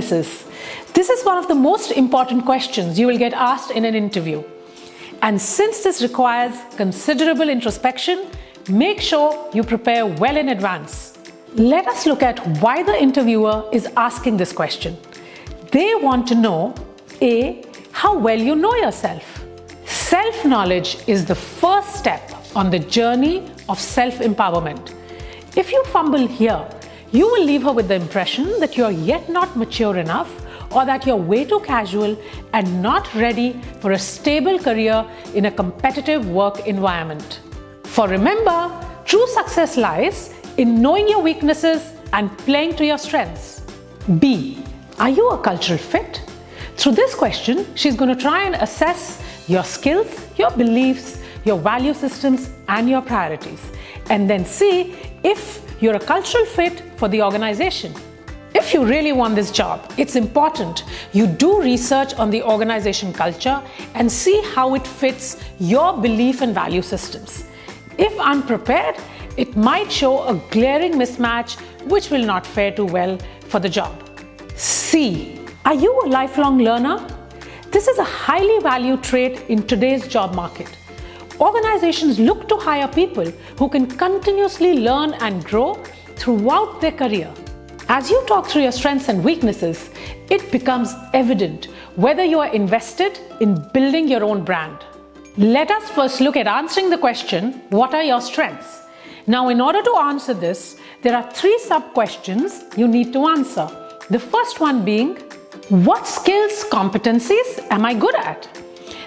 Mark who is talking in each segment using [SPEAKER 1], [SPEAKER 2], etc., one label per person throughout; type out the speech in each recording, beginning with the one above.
[SPEAKER 1] weaknesses. This is one of the most important questions you will get asked in an interview. And since this requires considerable introspection, make sure you prepare well in advance. Let us look at why the interviewer is asking this question. They want to know A. How well you know yourself. Self-knowledge is the first step on the journey of self-empowerment. If you fumble here, you will leave her with the impression that you are yet not mature enough or that you're way too casual and not ready for a stable career in a competitive work environment. For remember, true success lies in knowing your weaknesses and playing to your strengths. B. Are you a cultural fit? Through this question, she's going to try and assess your skills, your beliefs, your value systems, and your priorities, and then see if you're a cultural fit for the organization. If you really want this job, it's important you do research on the organization culture and see how it fits your belief and value systems. If unprepared, it might show a glaring mismatch which will not fare too well for the job. C. Are you a lifelong learner? This is a highly valued trait in today's job market. Organizations look to hire people who can continuously learn and grow throughout their career. As you talk through your strengths and weaknesses, it becomes evident whether you are invested in building your own brand. Let us first look at answering the question, what are your strengths? Now, in order to answer this, there are 3 sub-questions you need to answer. The first one being, what skills, competencies am I good at?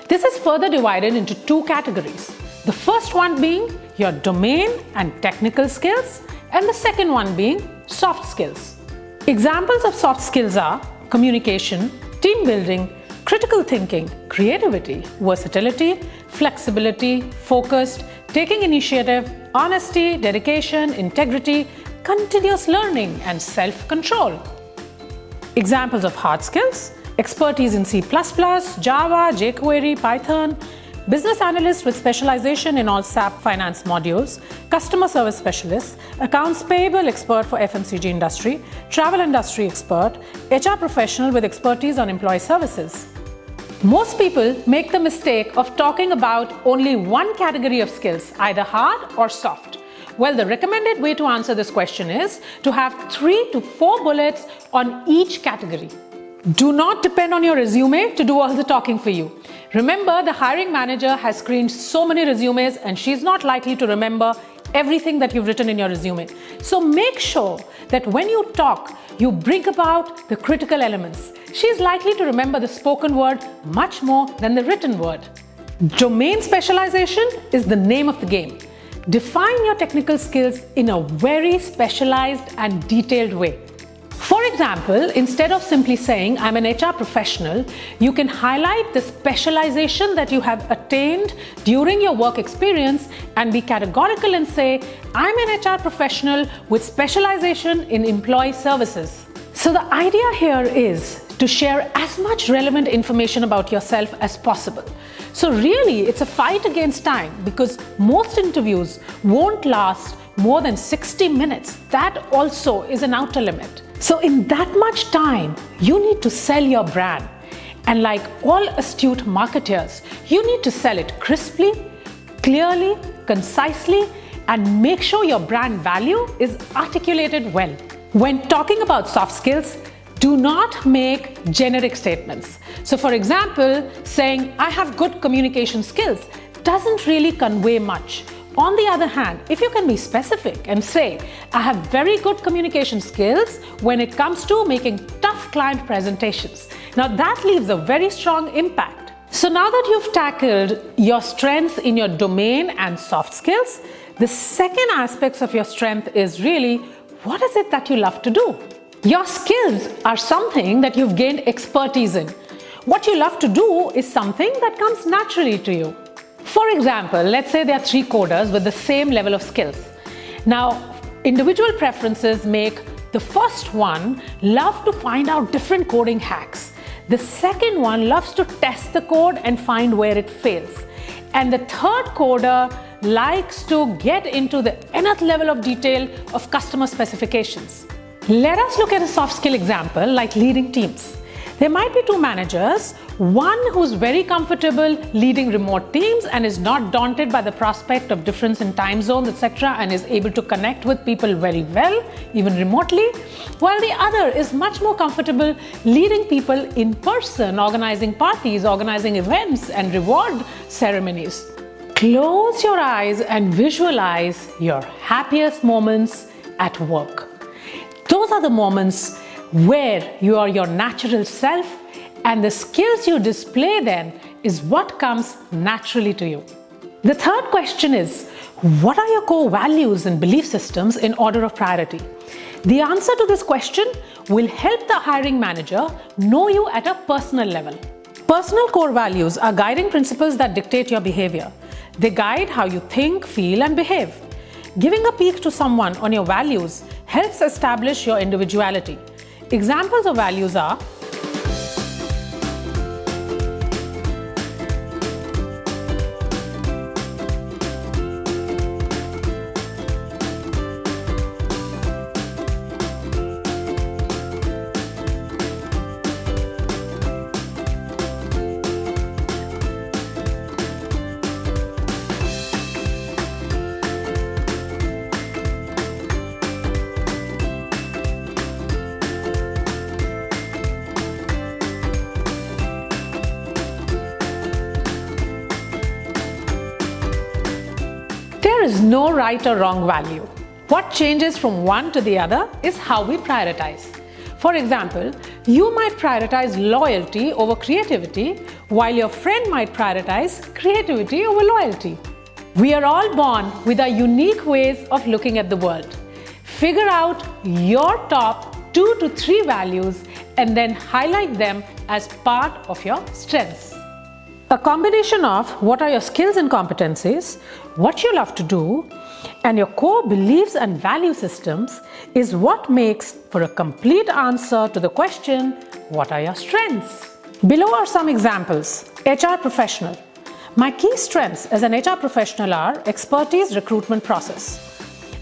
[SPEAKER 1] This is further divided into 2 categories. The first one being your domain and technical skills, and the second one being soft skills. Examples of soft skills are communication, team building, critical thinking, creativity, versatility, flexibility, focused, taking initiative, honesty, dedication, integrity, continuous learning, and self-control. Examples of hard skills: expertise in C++, Java, jQuery, Python, business analyst with specialization in all SAP finance modules, customer service specialist, accounts payable expert for FMCG industry, travel industry expert, HR professional with expertise on employee services. Most people make the mistake of talking about only one category of skills, either hard or soft. Well, the recommended way to answer this question is to have 3 to 4 bullets on each category. Do not depend on your resume to do all the talking for you. Remember, the hiring manager has screened so many resumes and she's not likely to remember everything that you've written in your resume. So make sure that when you talk, you bring about the critical elements. She's likely to remember the spoken word much more than the written word. Domain specialization is the name of the game. Define your technical skills in a very specialized and detailed way. For example, instead of simply saying, I'm an HR professional, you can highlight the specialization that you have attained during your work experience and be categorical and say, I'm an HR professional with specialization in employee services. So the idea here is to share as much relevant information about yourself as possible. So really, it's a fight against time because most interviews won't last more than 60 minutes. That also is an outer limit. So in that much time, you need to sell your brand. And like all astute marketers, you need to sell it crisply, clearly, concisely, and make sure your brand value is articulated well. When talking about soft skills, do not make generic statements. So for example, saying, I have good communication skills doesn't really convey much. On the other hand, if you can be specific and say, I have very good communication skills when it comes to making tough client presentations. Now that leaves a very strong impact. So now that you've tackled your strengths in your domain and soft skills, the second aspect of your strength is really, what is it that you love to do? Your skills are something that you've gained expertise in. What you love to do is something that comes naturally to you. For example, let's say there are 3 coders with the same level of skills. Now, individual preferences make the first one love to find out different coding hacks. The second one loves to test the code and find where it fails. And the third coder likes to get into the nth level of detail of customer specifications. Let us look at a soft skill example like leading teams. There might be two managers, one who's very comfortable leading remote teams and is not daunted by the prospect of difference in time zones, etc., and is able to connect with people very well, even remotely, while the other is much more comfortable leading people in person, organizing parties, organizing events, and reward ceremonies. Close your eyes and visualize your happiest moments at work. Those are the moments where you are your natural self, and the skills you display then is what comes naturally to you. The third question is, what are your core values and belief systems in order of priority? The answer to this question will help the hiring manager know you at a personal level. Personal core values are guiding principles that dictate your behavior. They guide how you think, feel, and behave. Giving a peek to someone on your values helps establish your individuality. Examples of values are: there is no right or wrong value. What changes from one to the other is how we prioritize. For example, you might prioritize loyalty over creativity, while your friend might prioritize creativity over loyalty. We are all born with our unique ways of looking at the world. Figure out your top 2 to 3 values and then highlight them as part of your strengths. A combination of what are your skills and competencies, what you love to do, and your core beliefs and value systems is what makes for a complete answer to the question, what are your strengths? Below are some examples. HR professional. My key strengths as an HR professional are expertise recruitment process.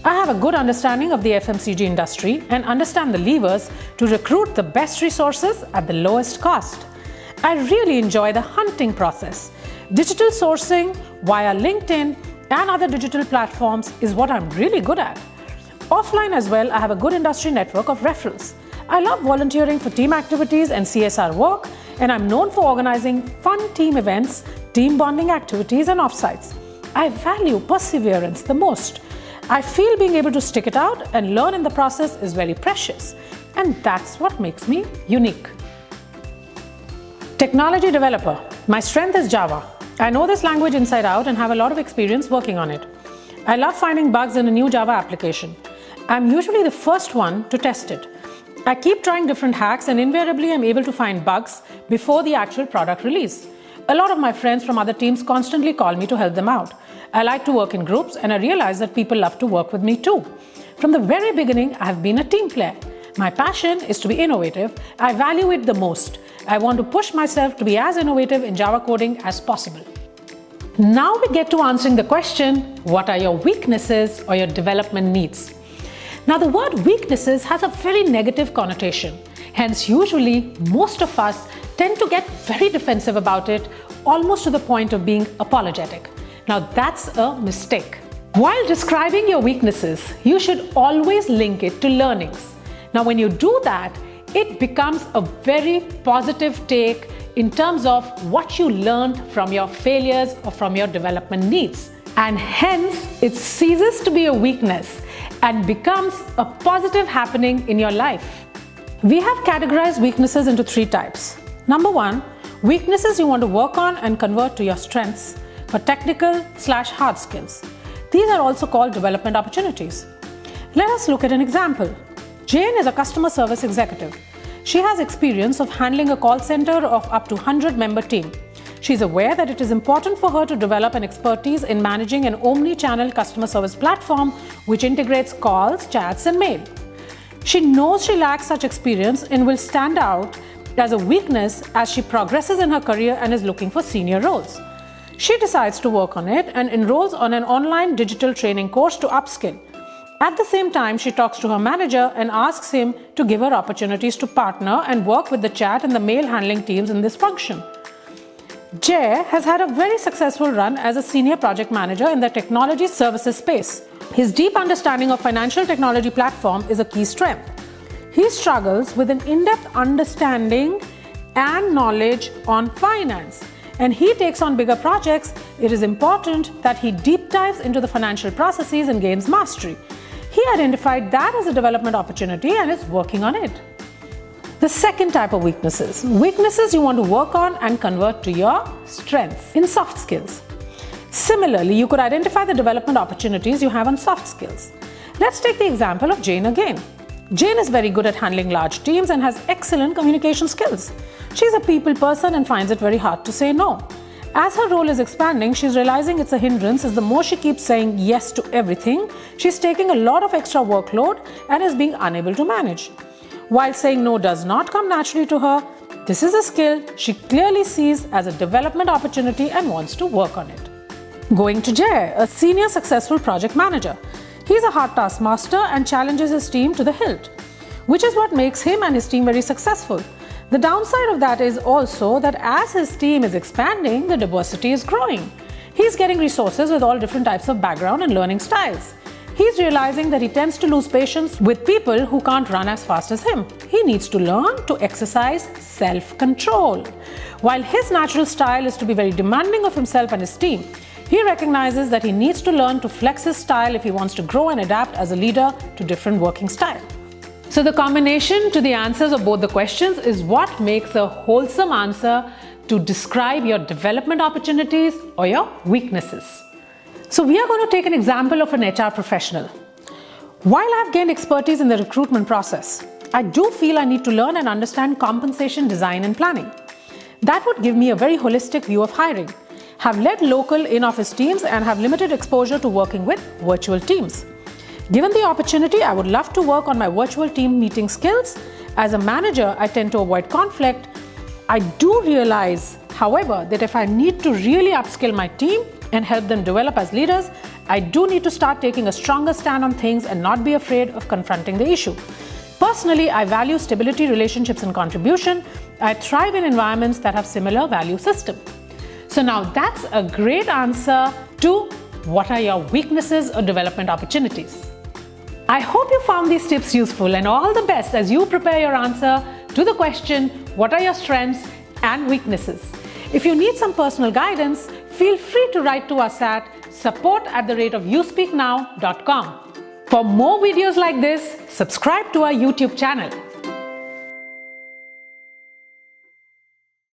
[SPEAKER 1] I have a good understanding of the FMCG industry and understand the levers to recruit the best resources at the lowest cost. I really enjoy the hunting process. Digital sourcing via LinkedIn and other digital platforms is what I'm really good at. Offline as well, I have a good industry network of referrals. I love volunteering for team activities and CSR work, and I'm known for organizing fun team events, team bonding activities, and offsites. I value perseverance the most. I feel being able to stick it out and learn in the process is very precious, and that's what makes me unique. Technology developer. My strength is Java. I know this language inside out and have a lot of experience working on it. I love finding bugs in a new Java application. I'm usually the first one to test it. I keep trying different hacks and invariably I'm able to find bugs before the actual product release. A lot of my friends from other teams constantly call me to help them out. I like to work in groups and I realize that people love to work with me too. From the very beginning, I have been a team player. My passion is to be innovative. I value it the most. I want to push myself to be as innovative in Java coding as possible. Now we get to answering the question, what are your weaknesses or your development needs? Now the word weaknesses has a very negative connotation. Hence, usually most of us tend to get very defensive about it, almost to the point of being apologetic. Now that's a mistake. While describing your weaknesses, you should always link it to learnings. Now when you do that, it becomes a very positive take in terms of what you learned from your failures or from your development needs. And hence, it ceases to be a weakness and becomes a positive happening in your life. We have categorized weaknesses into 3 types. Number 1, weaknesses you want to work on and convert to your strengths for technical/hard skills. These are also called development opportunities. Let us look at an example. Jane is a customer service executive. She has experience of handling a call center of up to 100-member team. She's aware that it is important for her to develop an expertise in managing an omni-channel customer service platform which integrates calls, chats, and mail. She knows she lacks such experience and will stand out as a weakness as she progresses in her career and is looking for senior roles. She decides to work on it and enrolls on an online digital training course to upskill. At the same time, she talks to her manager and asks him to give her opportunities to partner and work with the chat and the mail handling teams in this function. Jay has had a very successful run as a senior project manager in the technology services space. His deep understanding of financial technology platform is a key strength. He struggles with an in-depth understanding and knowledge on finance. And he takes on bigger projects. It is important that he deep dives into the financial processes and gains mastery. He identified that as a development opportunity and is working on it. The second type of weaknesses. Weaknesses you want to work on and convert to your strengths in soft skills. Similarly, you could identify the development opportunities you have on soft skills. Let's take the example of Jane again. Jane is very good at handling large teams and has excellent communication skills. She's a people person and finds it very hard to say no. As her role is expanding, she's realizing it's a hindrance as the more she keeps saying yes to everything, she's taking a lot of extra workload and is being unable to manage. While saying no does not come naturally to her, this is a skill she clearly sees as a development opportunity and wants to work on it. Going to Jay, a senior successful project manager. He's a hard taskmaster and challenges his team to the hilt, which is what makes him and his team very successful. The downside of that is also that as his team is expanding, the diversity is growing. He's getting resources with all different types of background and learning styles. He's realizing that he tends to lose patience with people who can't run as fast as him. He needs to learn to exercise self-control. While his natural style is to be very demanding of himself and his team, he recognizes that he needs to learn to flex his style if he wants to grow and adapt as a leader to different working styles. So the combination to the answers of both the questions is what makes a wholesome answer to describe your development opportunities or your weaknesses. So we are going to take an example of an HR professional. While I've gained expertise in the recruitment process, I do feel I need to learn and understand compensation design and planning. That would give me a very holistic view of hiring. Have led local in-office teams and have limited exposure to working with virtual teams. Given the opportunity, I would love to work on my virtual team meeting skills. As a manager, I tend to avoid conflict. I do realize, however, that if I need to really upskill my team and help them develop as leaders, I do need to start taking a stronger stand on things and not be afraid of confronting the issue. Personally, I value stability, relationships, and contribution. I thrive in environments that have similar value system. So now that's a great answer to what are your weaknesses or development opportunities. I hope you found these tips useful and all the best as you prepare your answer to the question, what are your strengths and weaknesses? If you need some personal guidance, feel free to write to us at support@youspeaknow.com. For more videos like this, subscribe to our YouTube channel.